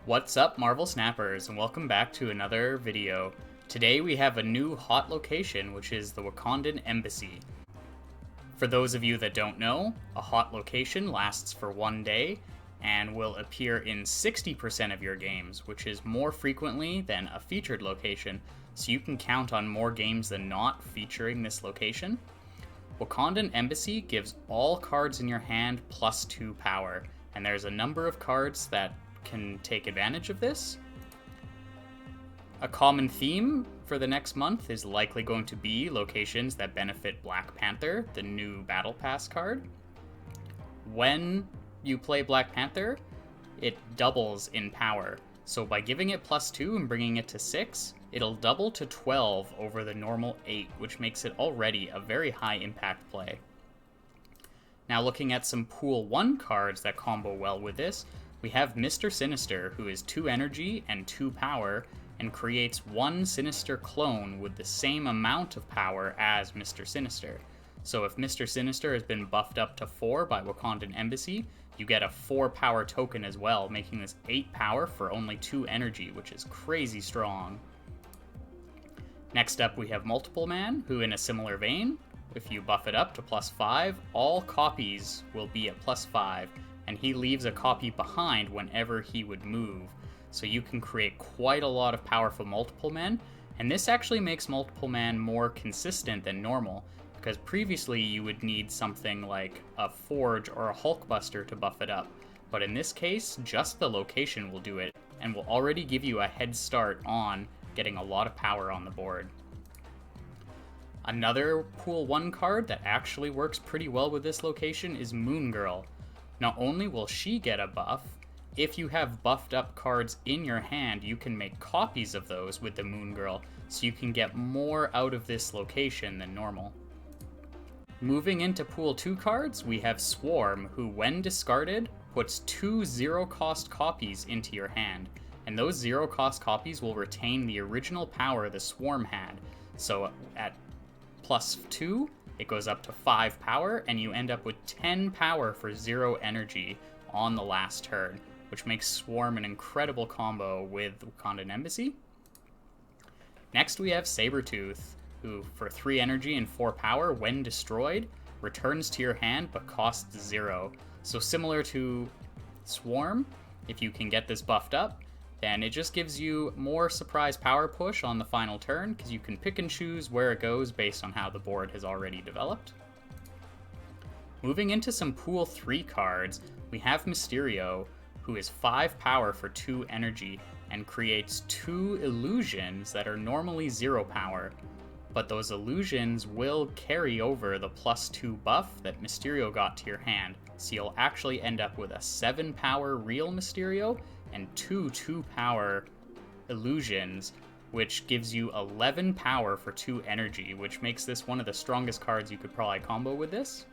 What's up, Marvel Snappers, and welcome back to another video. Today we have a new hot location, which is the Wakandan Embassy. For those of you that don't know, a hot location lasts for 1 day and will appear in 60% of your games, which is more frequently than a featured location, so you can count on more games than not featuring this location. Wakandan Embassy gives all cards in your hand +2 power, and there's a number of cards that can take advantage of this. A common theme for the next month is likely going to be locations that benefit Black Panther, the new Battle Pass card. When you play Black Panther, it doubles in power. So by giving it +2 and bringing it to 6, it'll double to 12 over the normal 8, which makes it already a very high impact play. Now looking at some Pool 1 cards that combo well with this, we have Mr. Sinister, who is 2 energy and 2 power, and creates 1 Sinister clone with the same amount of power as Mr. Sinister. So if Mr. Sinister has been buffed up to 4 by Wakandan Embassy, you get a 4 power token as well, making this 8 power for only 2 energy, which is crazy strong. Next up we have Multiple Man, who in a similar vein, if you buff it up to +5, all copies will be at +5, and he leaves a copy behind whenever he would move. So you can create quite a lot of powerful Multiple Men, and this actually makes Multiple Man more consistent than normal, because previously you would need something like a Forge or a Hulkbuster to buff it up. But in this case, just the location will do it, and will already give you a head start on getting a lot of power on the board. Another Pool 1 card that actually works pretty well with this location is Moon Girl. Not only will she get a buff, if you have buffed up cards in your hand, you can make copies of those with the Moon Girl, so you can get more out of this location than normal. Moving into Pool 2 cards, we have Swarm, who when discarded, puts 2 0-cost copies into your hand, and those 0-cost copies will retain the original power the Swarm had. So at +2, it goes up to 5 power, and you end up with 10 power for 0 energy on the last turn, which makes Swarm an incredible combo with Wakandan Embassy. Next we have Sabretooth, who for 3 energy and 4 power, when destroyed, returns to your hand but costs 0. So similar to Swarm, if you can get this buffed up, then it just gives you more surprise power push on the final turn, because you can pick and choose where it goes based on how the board has already developed. Moving into some Pool 3 cards, we have Mysterio, who is 5 power for 2 energy, and creates 2 illusions that are normally 0 power, but those illusions will carry over the +2 buff that Mysterio got to your hand, so you'll actually end up with a 7 power real Mysterio and 2 2-power illusions, which gives you 11 power for 2 energy, which makes this one of the strongest cards you could probably combo with this.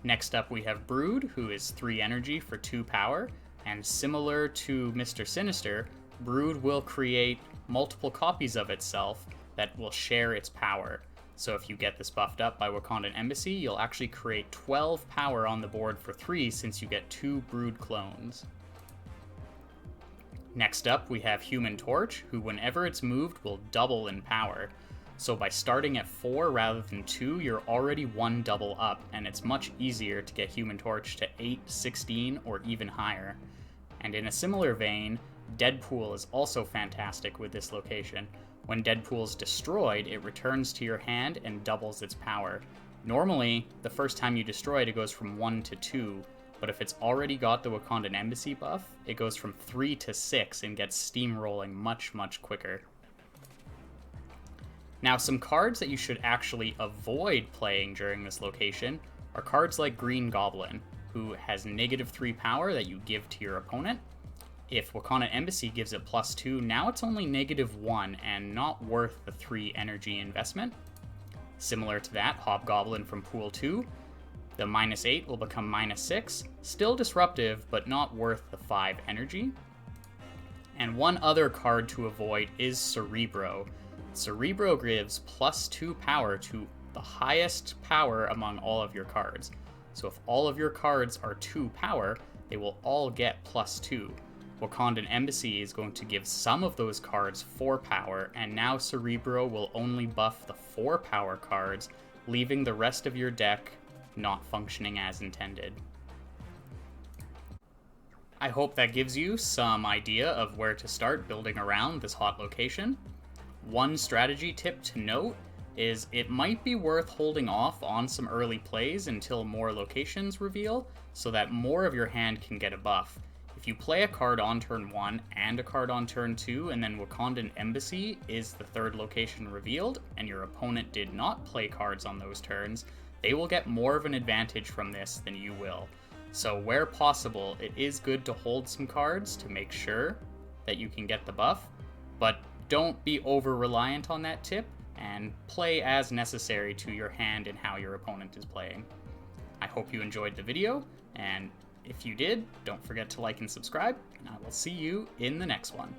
Next up we have Brood, who is 3 energy for 2 power, and similar to Mr. Sinister, Brood will create multiple copies of itself that will share its power. So if you get this buffed up by Wakandan Embassy, you'll actually create 12 power on the board for 3, since you get 2 Brood clones. Next up, we have Human Torch, who whenever it's moved will double in power. So by starting at 4 rather than 2, you're already 1 double up, and it's much easier to get Human Torch to 8, 16, or even higher. And in a similar vein, Deadpool is also fantastic with this location. When Deadpool's destroyed, it returns to your hand and doubles its power. Normally, the first time you destroy it, it goes from 1 to 2, but if it's already got the Wakandan Embassy buff, it goes from 3 to 6 and gets steamrolling much, much quicker. Now, some cards that you should actually avoid playing during this location are cards like Green Goblin, who has -3 power that you give to your opponent. If Wakandan Embassy gives it +2, now it's only -1 and not worth the 3 energy investment. Similar to that, Hobgoblin from Pool 2, the -8 will become -6, still disruptive, but not worth the 5 energy. And one other card to avoid is Cerebro. Cerebro gives +2 power to the highest power among all of your cards. So if all of your cards are 2 power, they will all get +2. Wakandan Embassy is going to give some of those cards 4 power, and now Cerebro will only buff the 4 power cards, leaving the rest of your deck not functioning as intended. I hope that gives you some idea of where to start building around this hot location. One strategy tip to note is it might be worth holding off on some early plays until more locations reveal, so that more of your hand can get a buff. If you play a card on turn 1 and a card on turn 2, and then Wakandan Embassy is the third location revealed, and your opponent did not play cards on those turns, they will get more of an advantage from this than you will. So where possible, it is good to hold some cards to make sure that you can get the buff, but don't be over-reliant on that tip, and play as necessary to your hand and how your opponent is playing. I hope you enjoyed the video, and if you did, don't forget to like and subscribe, and I will see you in the next one.